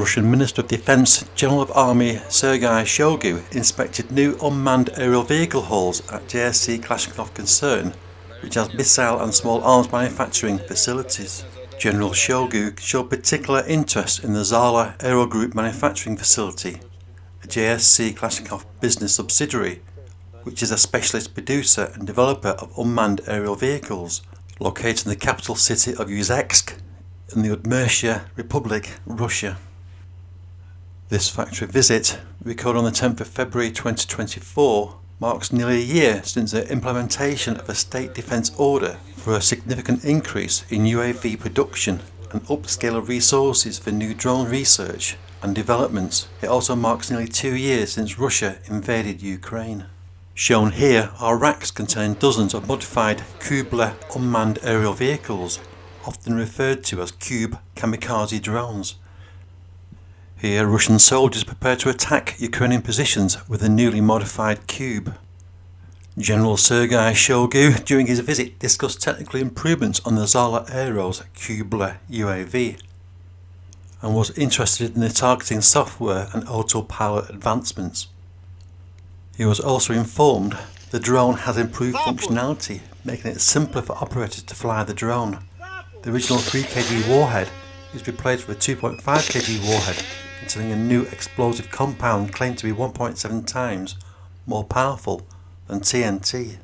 Russian Minister of Defense, General of Army Sergei Shoigu inspected new unmanned aerial vehicle halls at JSC Kalashnikov Concern, which has missile and small arms manufacturing facilities. General Shoigu showed particular interest in the ZALA Aero Group manufacturing facility, a JSC Kalashnikov business subsidiary, which is a specialist producer and developer of unmanned aerial vehicles, located in the capital city of Izhevsk in the Udmurtia Republic, Russia. This factory visit, recorded on the 10th of February 2024, marks nearly a year since the implementation of a state defence order for a significant increase in UAV production and upscale of resources for new drone research and developments. It also marks nearly 2 years since Russia invaded Ukraine. Shown here are racks containing dozens of modified KUB-BLA unmanned aerial vehicles, often referred to as KUB Kamikaze drones. Here Russian soldiers prepare to attack Ukrainian positions with a newly modified KUB. General Sergei Shoigu during his visit discussed technical improvements on the ZALA Aero's KUB-BLA UAV and was interested in the targeting software and autopilot advancements. He was also informed the drone has improved functionality, making it simpler for operators to fly the drone. The original 3 kg warhead is replaced with a 2.5 kg warhead containing a new explosive compound claimed to be 1.7 times more powerful than TNT.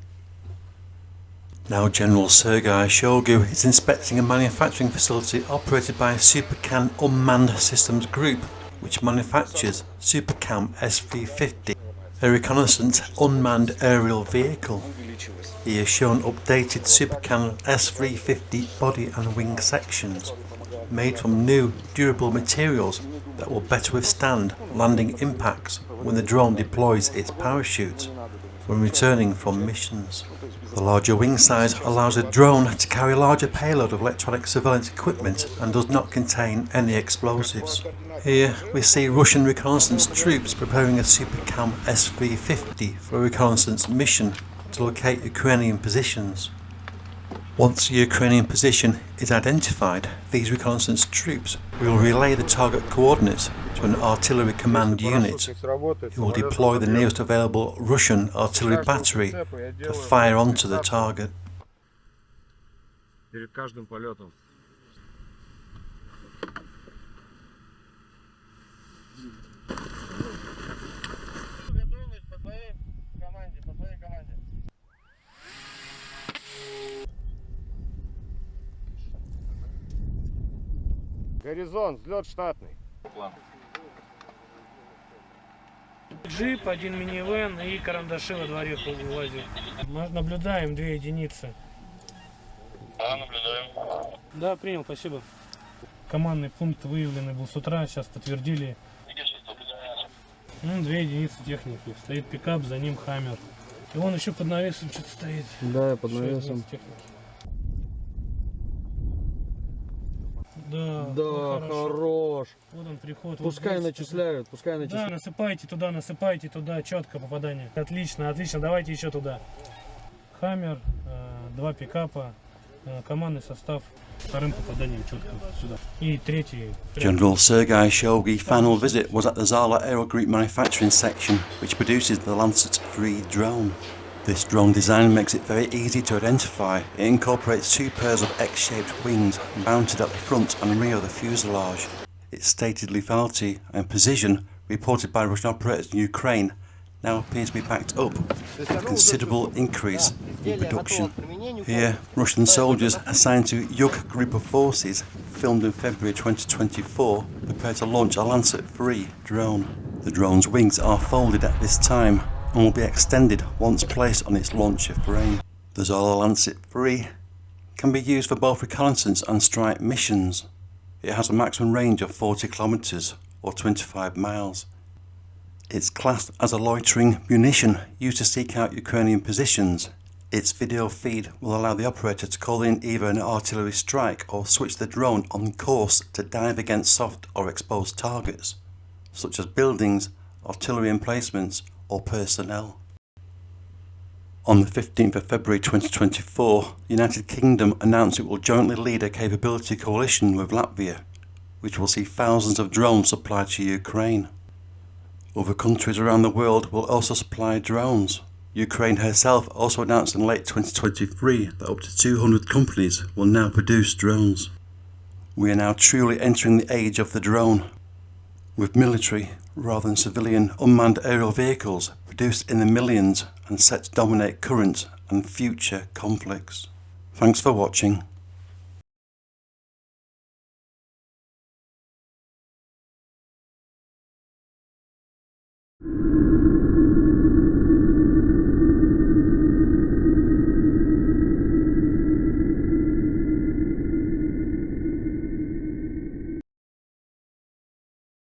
Now General Sergei Shoigu is inspecting a manufacturing facility operated by Supercam Unmanned Systems Group, which manufactures Supercam S350, a reconnaissance unmanned aerial vehicle. He has shown updated Supercam S350 body and wing sections, made from new durable materials that will better withstand landing impacts when the drone deploys its parachute when returning from missions. The larger wing size allows the drone to carry a larger payload of electronic surveillance equipment and does not contain any explosives. Here we see Russian reconnaissance troops preparing a Supercam S350 for a reconnaissance mission to locate Ukrainian positions. Once the Ukrainian position is identified, these reconnaissance troops will relay the target coordinates to an artillery command unit, who will deploy the nearest available Russian artillery battery to fire onto the target. Горизонт, взлет штатный. Джип, 1 минивэн и карандаши во дворе увозил. Наблюдаем 2 единицы. Да, наблюдаем. Да, принял, спасибо. Командный пункт выявленный был с утра, сейчас подтвердили. 2 единицы техники. Стоит пикап, за ним хаммер. И он еще под навесом что-то стоит. Да, под навесом. Да, да, хорош. Вот он приход. Пускай вот начисляют, пускай начисляют. Да, насыпайте туда, четко попадание. Отлично, отлично, давайте еще туда. Хаммер, 2 пикапа, командный состав, вторым попаданием четко сюда. И третий. General Sergei Shoigu's final visit was at the ZALA Aero Group manufacturing section, which produces the Lancet-3 drone. This drone design makes it very easy to identify. It incorporates 2 pairs of X-shaped wings mounted at the front and rear of the fuselage. Its stated lethality and precision, reported by Russian operators in Ukraine, now appears to be backed up with a considerable increase in production. Here, Russian soldiers assigned to YUG group of forces, filmed in February 2024, prepare to launch a Lancet-3 drone. The drone's wings are folded at this time and will be extended once placed on its launcher frame. The ZALA Lancet-3 can be used for both reconnaissance and strike missions. It has a maximum range of 40 kilometers or 25 miles. It's classed as a loitering munition used to seek out Ukrainian positions. Its video feed will allow the operator to call in either an artillery strike or switch the drone on course to dive against soft or exposed targets, such as buildings, artillery emplacements, or personnel. On the 15th of February 2024, the United Kingdom announced it will jointly lead a capability coalition with Latvia, which will see thousands of drones supplied to Ukraine. Other countries around the world will also supply drones. Ukraine herself also announced in late 2023 that up to 200 companies will now produce drones. We are now truly entering the age of the drone, with military rather than civilian unmanned aerial vehicles produced in the millions and set to dominate current and future conflicts. Thanks for watching.